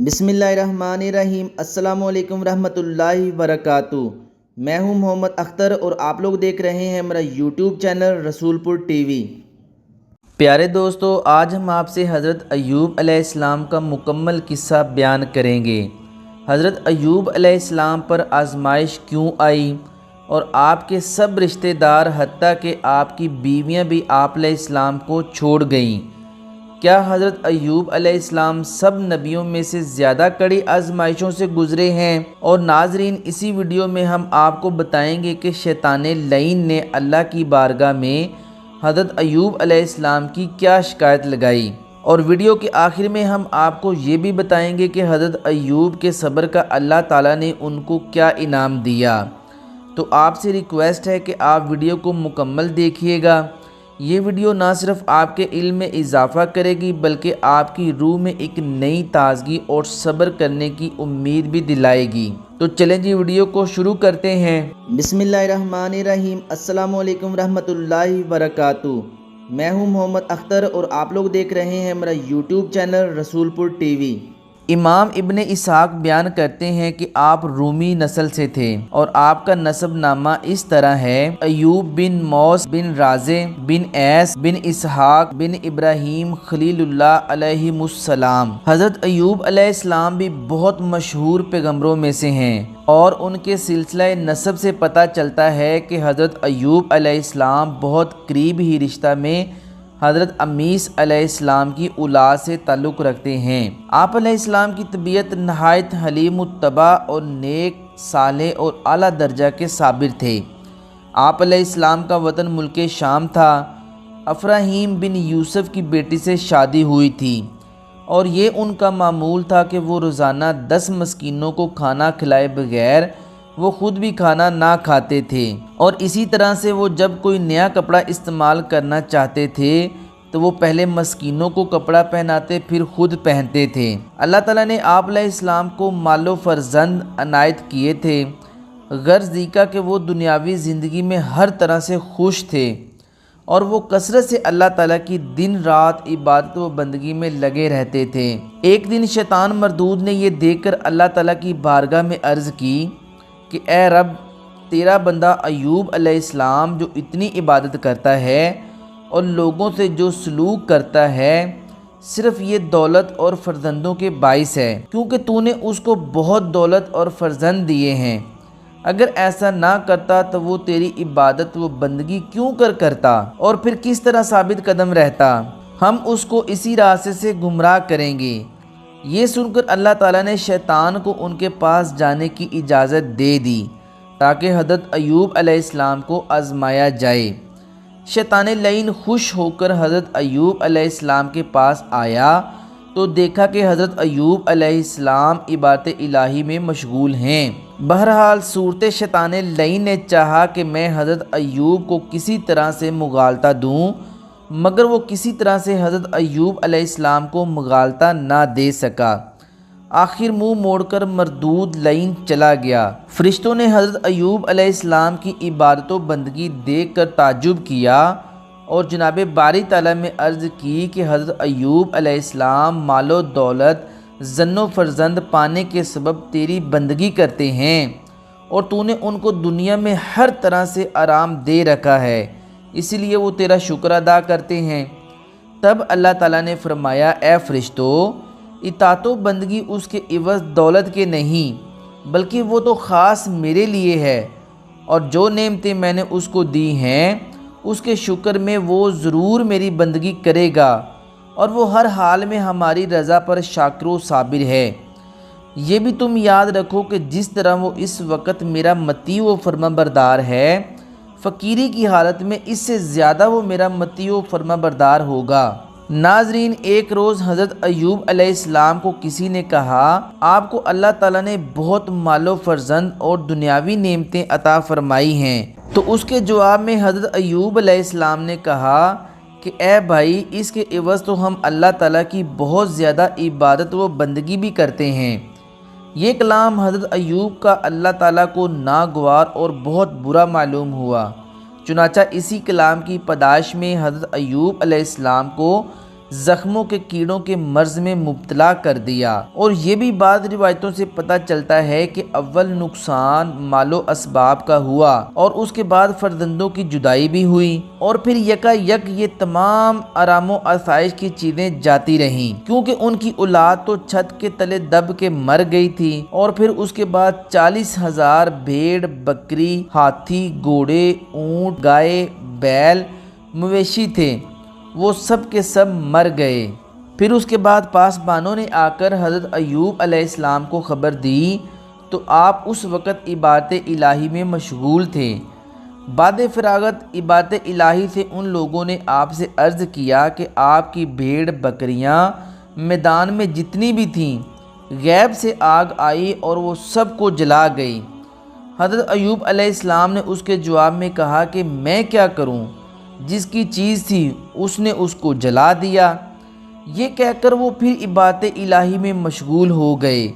بسم اللہ الرحمن الرحیم۔ السلام علیکم ورحمۃ اللہ وبرکاتہ۔ میں ہوں محمد اختر اور آپ لوگ دیکھ رہے ہیں میرا یوٹیوب چینل رسول پور ٹی وی۔ پیارے دوستو، آج ہم آپ سے حضرت ایوب علیہ السلام کا مکمل قصہ بیان کریں گے۔ حضرت ایوب علیہ السلام پر آزمائش کیوں آئی اور آپ کے سب رشتہ دار حتیٰ کہ آپ کی بیویاں بھی آپ علیہ السلام کو چھوڑ گئیں۔ کیا حضرت ایوب علیہ السلام سب نبیوں میں سے زیادہ کڑی آزمائشوں سے گزرے ہیں؟ اور ناظرین، اسی ویڈیو میں ہم آپ کو بتائیں گے کہ شیطان لعین نے اللہ کی بارگاہ میں حضرت ایوب علیہ السلام کی کیا شکایت لگائی، اور ویڈیو کے آخر میں ہم آپ کو یہ بھی بتائیں گے کہ حضرت ایوب کے صبر کا اللہ تعالیٰ نے ان کو کیا انعام دیا۔ تو آپ سے ریکویسٹ ہے کہ آپ ویڈیو کو مکمل دیکھیے گا۔ یہ ویڈیو نہ صرف آپ کے علم میں اضافہ کرے گی بلکہ آپ کی روح میں ایک نئی تازگی اور صبر کرنے کی امید بھی دلائے گی۔ تو چلیں جی، ویڈیو کو شروع کرتے ہیں۔ بسم اللہ الرحمن الرحیم۔ السلام علیکم ورحمۃ اللہ وبرکاتہ۔ میں ہوں محمد اختر اور آپ لوگ دیکھ رہے ہیں میرا یوٹیوب چینل رسول پور ٹی وی۔ امام ابن اسحاق بیان کرتے ہیں کہ آپ رومی نسل سے تھے اور آپ کا نسب نامہ اس طرح ہے: ایوب بن موس بن رازے بن ایس بن اسحاق بن ابراہیم خلیل اللہ علیہ السلام۔ حضرت ایوب علیہ السلام بھی بہت مشہور پیغمبروں میں سے ہیں، اور ان کے سلسلہ نسب سے پتہ چلتا ہے کہ حضرت ایوب علیہ السلام بہت قریب ہی رشتہ میں حضرت امیس علیہ السلام کی اولاد سے تعلق رکھتے ہیں۔ آپ علیہ السلام کی طبیعت نہایت حلیم الطبع اور نیک، صالح اور اعلیٰ درجہ کے صابر تھے۔ آپ علیہ السلام کا وطن ملک شام تھا۔ افراہیم بن یوسف کی بیٹی سے شادی ہوئی تھی، اور یہ ان کا معمول تھا کہ وہ روزانہ 10 مسکینوں کو کھانا کھلائے بغیر وہ خود بھی کھانا نہ کھاتے تھے، اور اسی طرح سے وہ جب کوئی نیا کپڑا استعمال کرنا چاہتے تھے تو وہ پہلے مسکینوں کو کپڑا پہناتے پھر خود پہنتے تھے۔ اللہ تعالیٰ نے آپ علیہ السلام کو مال و فرزند عنایت کیے تھے، غرض یہ کہ وہ دنیاوی زندگی میں ہر طرح سے خوش تھے، اور وہ کثرت سے اللہ تعالیٰ کی دن رات عبادت و بندگی میں لگے رہتے تھے۔ ایک دن شیطان مردود نے یہ دیکھ کر اللہ تعالیٰ کی بارگاہ میں عرض کی کہ اے رب، تیرا بندہ ایوب علیہ السلام جو اتنی عبادت کرتا ہے اور لوگوں سے جو سلوک کرتا ہے، صرف یہ دولت اور فرزندوں کے باعث ہے، کیونکہ تو نے اس کو بہت دولت اور فرزند دیے ہیں۔ اگر ایسا نہ کرتا تو وہ تیری عبادت و بندگی کیوں کرتا اور پھر کس طرح ثابت قدم رہتا؟ ہم اس کو اسی راستے سے گمراہ کریں گے۔ یہ سن کر اللہ تعالیٰ نے شیطان کو ان کے پاس جانے کی اجازت دے دی تاکہ حضرت ایوب علیہ السلام کو آزمایا جائے۔ شیطان لعین خوش ہو کر حضرت ایوب علیہ السلام کے پاس آیا تو دیکھا کہ حضرت ایوب علیہ السلام عبادت الہی میں مشغول ہیں۔ بہرحال صورت شیطان لعین نے چاہا کہ میں حضرت ایوب کو کسی طرح سے مغالطہ دوں، مگر وہ کسی طرح سے حضرت ایوب علیہ السلام کو مغالطہ نہ دے سکا۔ آخر منہ موڑ کر مردود لعین چلا گیا۔ فرشتوں نے حضرت ایوب علیہ السلام کی عبادت و بندگی دیکھ کر تعجب کیا اور جناب باری تعالیٰ میں عرض کی کہ حضرت ایوب علیہ السلام مال و دولت، زن و فرزند پانے کے سبب تیری بندگی کرتے ہیں، اور تو نے ان کو دنیا میں ہر طرح سے آرام دے رکھا ہے، اسی لیے وہ تیرا شکر ادا کرتے ہیں۔ تب اللہ تعالیٰ نے فرمایا، اے فرشتو، اطاعت و بندگی اس کے عوض دولت کے نہیں، بلکہ وہ تو خاص میرے لیے ہے، اور جو نعمتیں میں نے اس کو دی ہیں اس کے شکر میں وہ ضرور میری بندگی کرے گا، اور وہ ہر حال میں ہماری رضا پر شاکر و صابر ہے۔ یہ بھی تم یاد رکھو کہ جس طرح وہ اس وقت میرا مطیع و فرما بردار ہے، فقیری کی حالت میں اس سے زیادہ وہ میرا مطیع و فرما بردار ہوگا۔ ناظرین، ایک روز حضرت ایوب علیہ السلام کو کسی نے کہا، آپ کو اللہ تعالیٰ نے بہت مال و فرزند اور دنیاوی نعمتیں عطا فرمائی ہیں۔ تو اس کے جواب میں حضرت ایوب علیہ السلام نے کہا کہ اے بھائی، اس کے عوض تو ہم اللہ تعالیٰ کی بہت زیادہ عبادت و بندگی بھی کرتے ہیں۔ یہ کلام حضرت ایوب کا اللہ تعالیٰ کو ناگوار اور بہت برا معلوم ہوا، چنانچہ اسی کلام کی پاداش میں حضرت ایوب علیہ السلام کو زخموں کے کیڑوں کے مرض میں مبتلا کر دیا۔ اور یہ بھی بعض روایتوں سے پتہ چلتا ہے کہ اول نقصان مال و اسباب کا ہوا اور اس کے بعد فرزندوں کی جدائی بھی ہوئی، اور پھر یکا یک یہ تمام آرام و آسائش کی چیزیں جاتی رہیں، کیونکہ ان کی اولاد تو چھت کے تلے دب کے مر گئی تھی۔ اور پھر اس کے بعد 40,000 بھیڑ، بکری، ہاتھی، گھوڑے، اونٹ، گائے، بیل، مویشی تھے، وہ سب کے سب مر گئے۔ پھر اس کے بعد پاسبانوں نے آ کر حضرت ایوب علیہ السلام کو خبر دی تو آپ اس وقت عبادت الہی میں مشغول تھے۔ بعد فراغت عبادت الہی سے ان لوگوں نے آپ سے عرض کیا کہ آپ کی بھیڑ بکریاں میدان میں جتنی بھی تھیں، غیب سے آگ آئی اور وہ سب کو جلا گئی۔ حضرت ایوب علیہ السلام نے اس کے جواب میں کہا کہ میں کیا کروں، جس کی چیز تھی اس نے اس کو جلا دیا۔ یہ کہہ کر وہ پھر عبادت الہی میں مشغول ہو گئے۔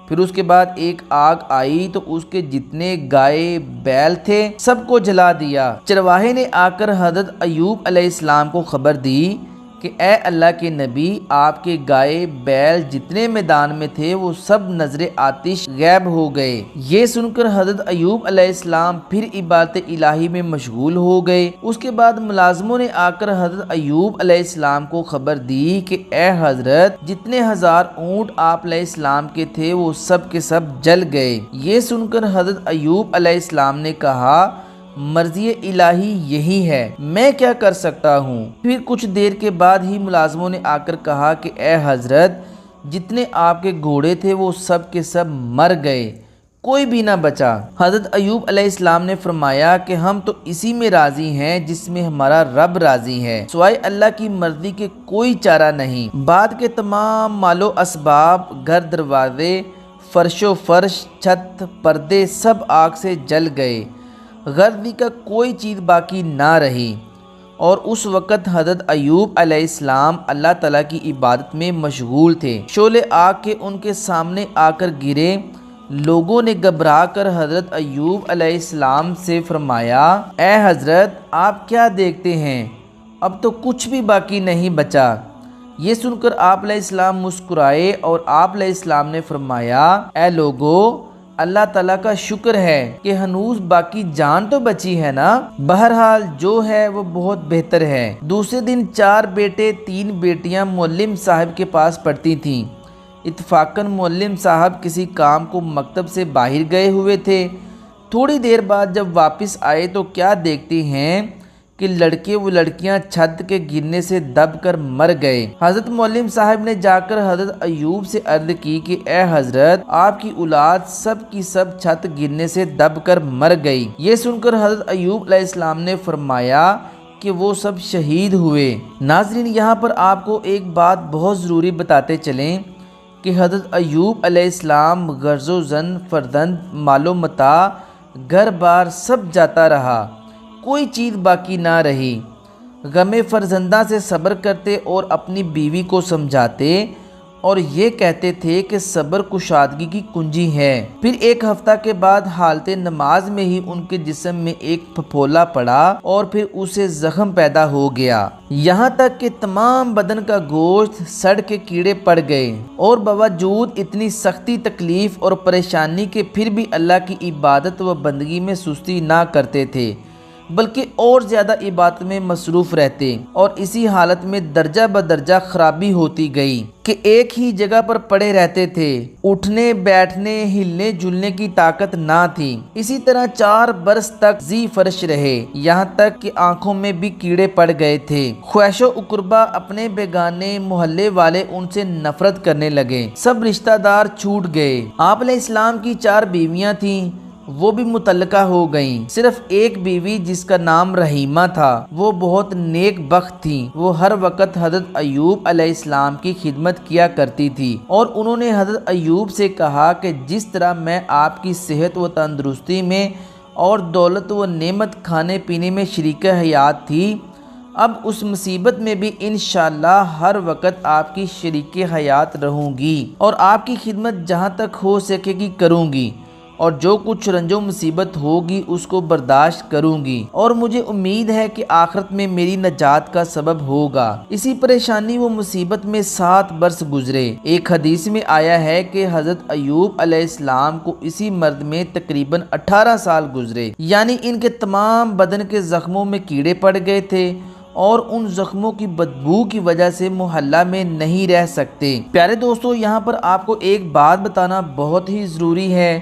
پھر اس کے بعد ایک آگ آئی تو اس کے جتنے گائے بیل تھے سب کو جلا دیا۔ چرواہے نے آ کر حضرت ایوب علیہ السلام کو خبر دی کہ اے اللہ کے نبی، آپ کے گائے بیل جتنے میدان میں تھے وہ سب نظر آتش غائب ہو گئے۔ یہ سن کر حضرت ایوب علیہ السلام پھر عبادت الہی میں مشغول ہو گئے۔ اس کے بعد ملازموں نے آ کر حضرت ایوب علیہ السلام کو خبر دی کہ اے حضرت، جتنے 1000 اونٹ آپ علیہ السلام کے تھے وہ سب کے سب جل گئے۔ یہ سن کر حضرت ایوب علیہ السلام نے کہا مرضی الہی یہی ہے، میں کیا کر سکتا ہوں۔ پھر کچھ دیر کے بعد ہی ملازموں نے آ کر کہا کہ اے حضرت، جتنے آپ کے گھوڑے تھے وہ سب کے سب مر گئے، کوئی بھی نہ بچا۔ حضرت ایوب علیہ السلام نے فرمایا کہ ہم تو اسی میں راضی ہیں جس میں ہمارا رب راضی ہے، سوائے اللہ کی مرضی کے کوئی چارہ نہیں۔ بعد کے تمام مال و اسباب، گھر دروازے، فرش و فرش، چھت، پردے سب آگ سے جل گئے، غرضی کا کوئی چیز باقی نہ رہی۔ اور اس وقت حضرت ایوب علیہ السلام اللہ تعالیٰ کی عبادت میں مشغول تھے۔ شعلے آگ کے ان کے سامنے آ کر گرے۔ لوگوں نے گھبرا کر حضرت ایوب علیہ السلام سے فرمایا اے حضرت، آپ کیا دیکھتے ہیں، اب تو کچھ بھی باقی نہیں بچا۔ یہ سن کر آپ علیہ السلام مسکرائے اور آپ علیہ السلام نے فرمایا اے لوگو، اللہ تعالیٰ کا شکر ہے کہ ہنوز باقی جان تو بچی ہے نا، بہرحال جو ہے وہ بہت بہتر ہے۔ دوسرے دن 4 بیٹے 3 بیٹیاں معلم صاحب کے پاس پڑھتی تھیں۔ اتفاقاً معلم صاحب کسی کام کو مکتب سے باہر گئے ہوئے تھے۔ تھوڑی دیر بعد جب واپس آئے تو کیا دیکھتے ہیں کہ لڑکے و لڑکیاں چھت کے گرنے سے دب کر مر گئے۔ حضرت معلم صاحب نے جا کر حضرت ایوب سے عرض کی کہ اے حضرت، آپ کی اولاد سب کی سب چھت گرنے سے دب کر مر گئی۔ یہ سن کر حضرت ایوب علیہ السلام نے فرمایا کہ وہ سب شہید ہوئے۔ ناظرین، یہاں پر آپ کو ایک بات بہت ضروری بتاتے چلیں کہ حضرت ایوب علیہ السلام غرض و زن، فرزند، مال و متاع، گھر بار سب جاتا رہا، کوئی چیز باقی نہ رہی۔ غم فرزندہ سے صبر کرتے اور اپنی بیوی کو سمجھاتے اور یہ کہتے تھے کہ صبر کشادگی کی کنجی ہے۔ پھر ایک ہفتہ کے بعد حالت نماز میں ہی ان کے جسم میں ایک پھپھولا پڑا اور پھر اسے زخم پیدا ہو گیا، یہاں تک کہ تمام بدن کا گوشت سڑ کے کیڑے پڑ گئے، اور باوجود اتنی سختی، تکلیف اور پریشانی کے پھر بھی اللہ کی عبادت و بندگی میں سستی نہ کرتے تھے، بلکہ اور زیادہ عبادت میں مصروف رہتے، اور اسی حالت میں درجہ بدرجہ خرابی ہوتی گئی کہ ایک ہی جگہ پر پڑے رہتے تھے، اٹھنے بیٹھنے ہلنے جلنے کی طاقت نہ تھی۔ اسی طرح 4 برس تک زی فرش رہے، یہاں تک کہ آنکھوں میں بھی کیڑے پڑ گئے تھے۔ خویش و اقربا، اپنے بیگانے محلے والے ان سے نفرت کرنے لگے، سب رشتہ دار چھوٹ گئے۔ آپ علیہ السلام کی 4 بیویاں تھیں، وہ بھی متعلقہ ہو گئیں۔ صرف ایک بیوی جس کا نام رحیمہ تھا، وہ بہت نیک بخت تھی، وہ ہر وقت حضرت ایوب علیہ السلام کی خدمت کیا کرتی تھی، اور انہوں نے حضرت ایوب سے کہا کہ جس طرح میں آپ کی صحت و تندرستی میں اور دولت و نعمت کھانے پینے میں شریک حیات تھی، اب اس مصیبت میں بھی انشاءاللہ ہر وقت آپ کی شریک حیات رہوں گی اور آپ کی خدمت جہاں تک ہو سکے گی کروں گی۔ اور جو کچھ رنج و مصیبت ہوگی اس کو برداشت کروں گی، اور مجھے امید ہے کہ آخرت میں میری نجات کا سبب ہوگا۔ اسی پریشانی و مصیبت میں 7 برس گزرے۔ ایک حدیث میں آیا ہے کہ حضرت ایوب علیہ السلام کو اسی مرض میں تقریباً 18 سال گزرے، یعنی ان کے تمام بدن کے زخموں میں کیڑے پڑ گئے تھے اور ان زخموں کی بدبو کی وجہ سے محلہ میں نہیں رہ سکتے۔ پیارے دوستو، یہاں پر آپ کو ایک بات بتانا بہت ہی ضروری ہے۔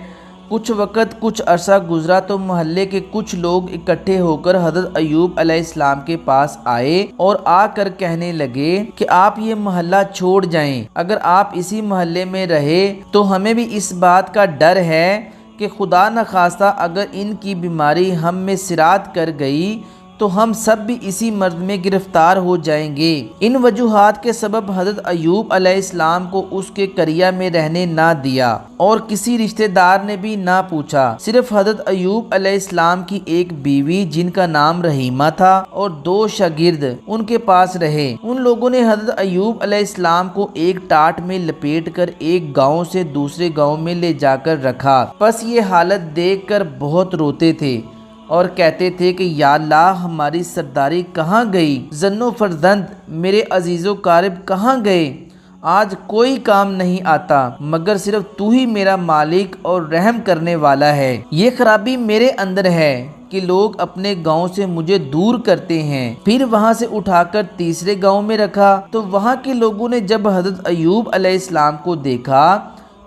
کچھ وقت کچھ عرصہ گزرا تو محلے کے کچھ لوگ اکٹھے ہو کر حضرت ایوب علیہ السلام کے پاس آئے اور آ کر کہنے لگے کہ آپ یہ محلہ چھوڑ جائیں، اگر آپ اسی محلے میں رہے تو ہمیں بھی اس بات کا ڈر ہے کہ خدا نخواستہ اگر ان کی بیماری ہم میں سرایت کر گئی تو ہم سب بھی اسی مرض میں گرفتار ہو جائیں گے۔ ان وجوہات کے سبب حضرت ایوب علیہ السلام کو اس کے قریہ میں رہنے نہ دیا اور کسی رشتہ دار نے بھی نہ پوچھا۔ صرف حضرت ایوب علیہ السلام کی ایک بیوی جن کا نام رحیمہ تھا اور 2 شاگرد ان کے پاس رہے۔ ان لوگوں نے حضرت ایوب علیہ السلام کو ایک ٹاٹ میں لپیٹ کر ایک گاؤں سے دوسرے گاؤں میں لے جا کر رکھا۔ بس یہ حالت دیکھ کر بہت روتے تھے اور کہتے تھے کہ یا اللہ، ہماری سرداری کہاں گئی؟ زن و فرزند میرے عزیز و قارب کہاں گئے؟ آج کوئی کام نہیں آتا مگر صرف تو ہی میرا مالک اور رحم کرنے والا ہے۔ یہ خرابی میرے اندر ہے کہ لوگ اپنے گاؤں سے مجھے دور کرتے ہیں۔ پھر وہاں سے اٹھا کر تیسرے گاؤں میں رکھا تو وہاں کے لوگوں نے جب حضرت ایوب علیہ السلام کو دیکھا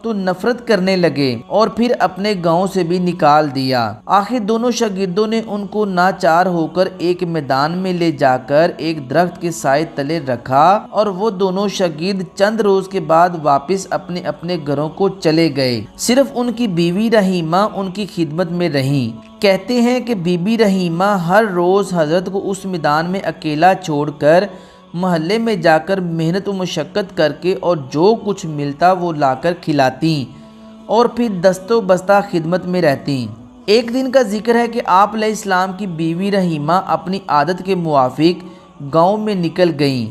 تو نفرت کرنے لگے اور پھر اپنے گاؤں سے بھی نکال دیا۔ آخر دونوں شاگردوں نے ان کو ناچار ہو کر ایک میدان میں لے جا کر ایک درخت کے سائے تلے رکھا اور وہ دونوں شاگرد چند روز کے بعد واپس اپنے اپنے گھروں کو چلے گئے۔ صرف ان کی بیوی رحیمہ ان کی خدمت میں رہیں۔ کہتے ہیں کہ بی بی رحیمہ ہر روز حضرت کو اس میدان میں اکیلا چھوڑ کر محلے میں جا کر محنت و مشقت کر کے اور جو کچھ ملتا وہ لا کر کھلاتی اور پھر دست و بستہ خدمت میں رہتی۔ ایک دن کا ذکر ہے کہ آپ علیہ السلام کی بیوی رحیمہ اپنی عادت کے موافق گاؤں میں نکل گئیں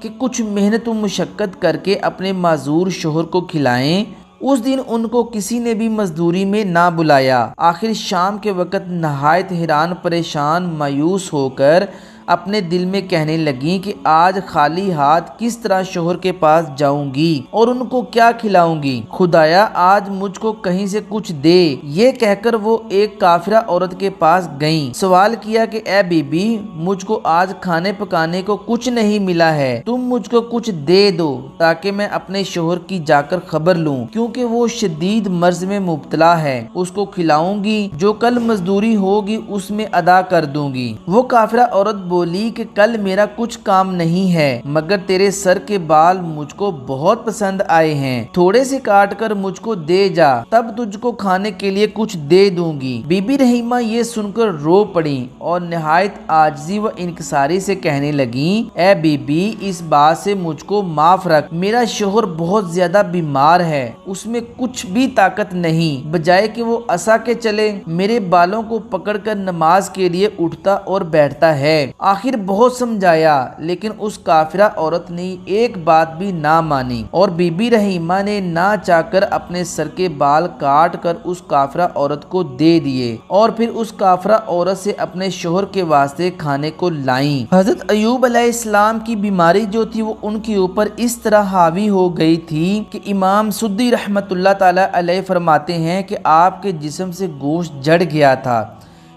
کہ کچھ محنت و مشقت کر کے اپنے معذور شوہر کو کھلائیں۔ اس دن ان کو کسی نے بھی مزدوری میں نہ بلایا۔ آخر شام کے وقت نہایت حیران پریشان مایوس ہو کر اپنے دل میں کہنے لگیں کہ آج خالی ہاتھ کس طرح شوہر کے پاس جاؤں گی اور ان کو کیا کھلاؤں گی؟ خدایا آج مجھ کو کہیں سے کچھ دے۔ یہ کہہ کر وہ ایک کافرہ عورت کے پاس گئیں۔ سوال کیا کہ اے بی بی، مجھ کو آج کھانے پکانے کو کچھ نہیں ملا ہے، تم مجھ کو کچھ دے دو تاکہ میں اپنے شوہر کی جا کر خبر لوں، کیونکہ وہ شدید مرض میں مبتلا ہے۔ اس کو کھلاؤں گی، جو کل مزدوری ہوگی اس میں ادا کر دوں گی۔ وہ کافرہ عورت بولی کہ کل میرا کچھ کام نہیں ہے مگر تیرے سر کے بال مجھ کو بہت پسند آئے ہیں، تھوڑے سے کاٹ کر مجھ کو دے جا، تب تجھ کو کھانے کے لیے کچھ دے دوں گی۔ بی بی رحیمہ یہ سن کر رو پڑیں اور نہایت عاجزی و انکساری سے کہنے لگیں، اے بی بی، اس بات سے مجھ کو معاف رکھ، میرا شوہر بہت زیادہ بیمار ہے، اس میں کچھ بھی طاقت نہیں، بجائے کہ وہ عصا کے چلے میرے بالوں کو پکڑ کر نماز کے لیے اٹھتا اور بیٹھتا ہے۔ آخر بہت سمجھایا لیکن اس کافرہ عورت نے ایک بات بھی نہ مانی اور بی بی رحیمہ نے نہ چاہ کر اپنے سر کے بال کاٹ کر اس کافرہ عورت کو دے دیے اور پھر اس کافرہ عورت سے اپنے شوہر کے واسطے کھانے کو لائیں۔ حضرت ایوب علیہ السلام کی بیماری جو تھی وہ ان کے اوپر اس طرح حاوی ہو گئی تھی کہ امام سدی رحمت اللہ تعالی علیہ فرماتے ہیں کہ آپ کے جسم سے گوشت جڑ گیا تھا،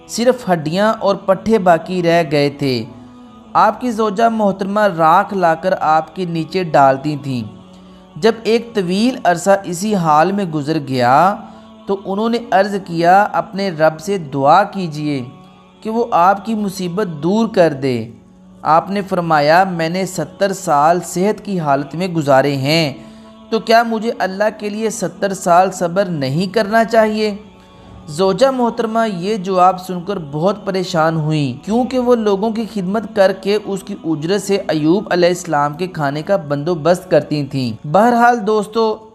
صرف ہڈیاں اور پٹھے باقی رہ گئے تھے۔ آپ کی زوجہ محترمہ راکھ لا کر آپ کے نیچے ڈالتی تھیں۔ جب ایک طویل عرصہ اسی حال میں گزر گیا تو انہوں نے عرض کیا، اپنے رب سے دعا کیجئے کہ وہ آپ کی مصیبت دور کر دے۔ آپ نے فرمایا، میں نے 70 سال صحت کی حالت میں گزارے ہیں تو کیا مجھے اللہ کے لیے 70 سال صبر نہیں کرنا چاہیے؟ زوجہ محترمہ یہ جواب سن کر بہت پریشان ہوئیں کیونکہ وہ لوگوں کی خدمت کر کے اس کی اجرت سے ایوب علیہ السلام کے کھانے کا بندوبست کرتی تھیں۔ بہرحال دوستو،